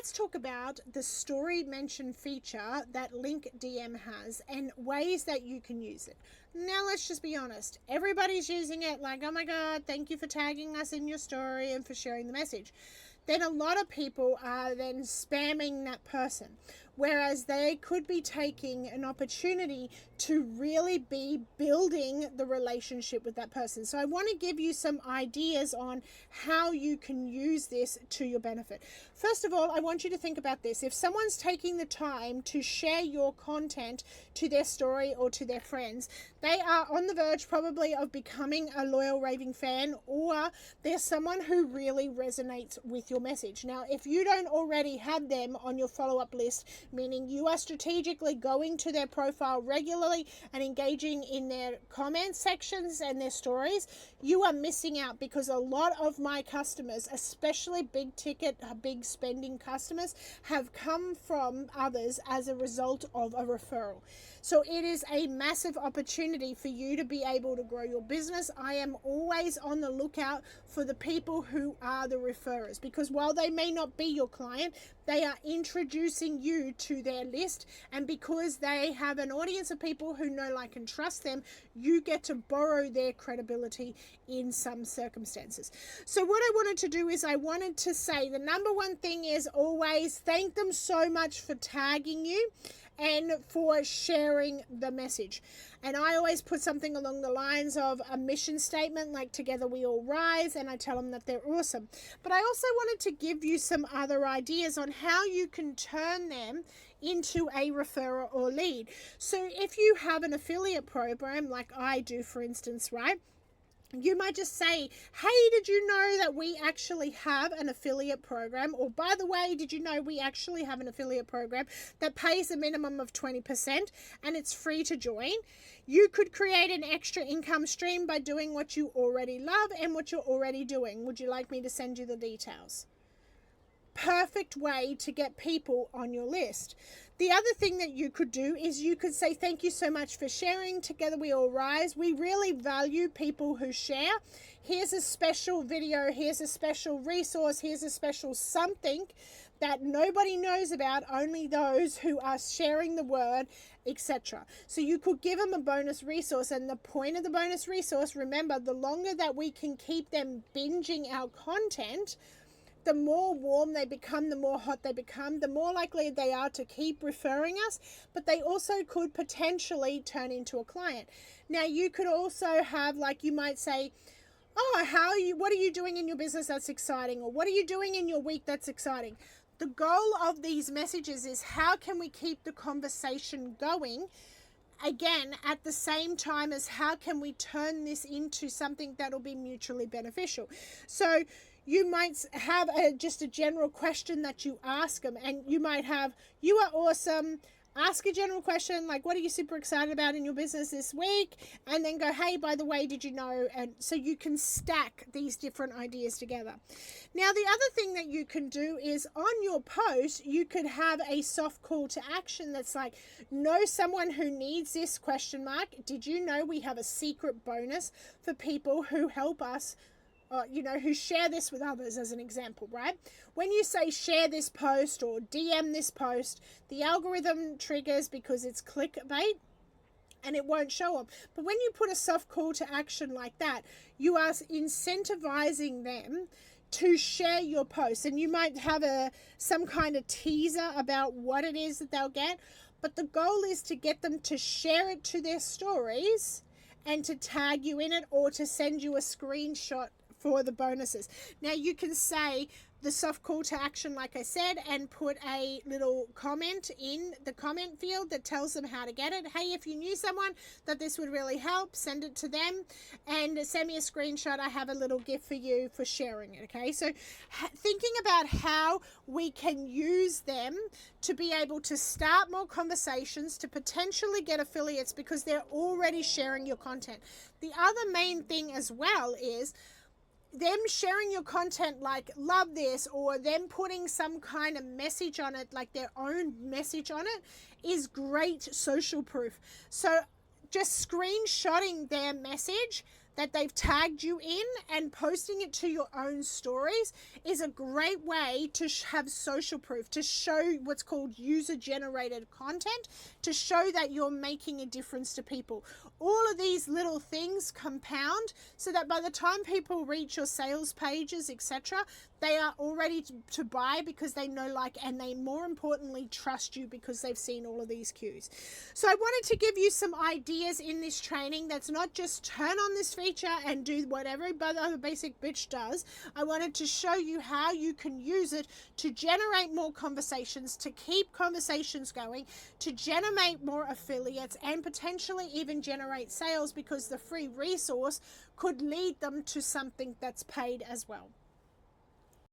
let's talk about the story mention feature that LinkDM has and ways that you can use it. Now, let's just be honest. Everybody's using it like, oh my God, thank you for tagging us in your story and for sharing the message. Then a lot of people are then spamming that person, whereas they could be taking an opportunity to really be building the relationship with that person. So I want to give you some ideas on how you can use this to your benefit. First of all, I want you to think about this. If someone's taking the time to share your content to their story or to their friends, they are on the verge probably of becoming a loyal raving fan, or they're someone who really resonates with your message. Now, if you don't already have them on your follow-up list, meaning you are strategically going to their profile regularly and engaging in their comment sections and their stories, you are missing out, because a lot of my customers, especially big ticket, big spending customers, have come from others as a result of a referral. So it is a massive opportunity for you to be able to grow your business. I am always on the lookout for the people who are the referrers, because while they may not be your client, they are introducing you to their list, and because they have an audience of people who know, like, and trust them, you get to borrow their credibility in some circumstances. So what I wanted to do is I wanted to say the number one thing is always thank them so much for tagging you and for sharing the message. And I always put something along the lines of a mission statement like together we all rise, and I tell them that they're awesome. But I also wanted to give you some other ideas on how you can turn them into a referrer or lead. So if you have an affiliate program like I do, for instance, right? You might just say, hey, did you know that we actually have an affiliate program? Or by the way, did you know we actually have an affiliate program that pays a minimum of 20% and it's free to join? You could create an extra income stream by doing what you already love and what you're already doing. Would you like me to send you the details? Perfect way to get people on your list. The other thing that you could do is you could say, thank you so much for sharing. Together we all rise. We really value people who share. Here's a special video. Here's a special resource. Here's a special something that nobody knows about, only those who are sharing the word, etc. So you could give them a bonus resource, and the point of the bonus resource, remember, the longer that we can keep them binging our content, the more warm they become, the more hot they become, the more likely they are to keep referring us, but they also could potentially turn into a client. Now, you could also have, like, you might say, oh, what are you doing in your business that's exciting? Or what are you doing in your week that's exciting? The goal of these messages is how can we keep the conversation going? Again, at the same time as how can we turn this into something that'll be mutually beneficial? So you might have just a general question that you ask them, and you might have, you are awesome. Ask a general question like, what are you super excited about in your business this week? And then go, hey, by the way, did you know? And so you can stack these different ideas together. Now, the other thing that you can do is on your post, you could have a soft call to action that's like, know someone who needs this ? Did you know we have a secret bonus for people who help us, who share this with others, as an example, right? When you say share this post or DM this post, the algorithm triggers because it's clickbait and it won't show up. But when you put a soft call to action like that, you are incentivizing them to share your post, and you might have some kind of teaser about what it is that they'll get. But the goal is to get them to share it to their stories and to tag you in it, or to send you a screenshot for the bonuses. Now, you can say the soft call to action, like I said, and put a little comment in the comment field that tells them how to get it. Hey, if you knew someone that this would really help, send it to them and send me a screenshot. I have a little gift for you for sharing it. Okay, so thinking about how we can use them to be able to start more conversations, to potentially get affiliates because they're already sharing your content. The other main thing as well is them sharing your content like love this, or them putting some kind of message on it, like their own message on it, is great social proof. So just screenshotting their message, that they've tagged you in, and posting it to your own stories is a great way to have social proof, to show what's called user generated content, to show that you're making a difference to people. All of these little things compound so that by the time people reach your sales pages, etc., they are all ready to buy because they know, like, and they more importantly trust you because they've seen all of these cues. So I wanted to give you some ideas in this training that's not just turn on this feature and do what every other basic bitch does. I wanted to show you how you can use it to generate more conversations, to keep conversations going, to generate more affiliates, and potentially even generate sales, because the free resource could lead them to something that's paid as well.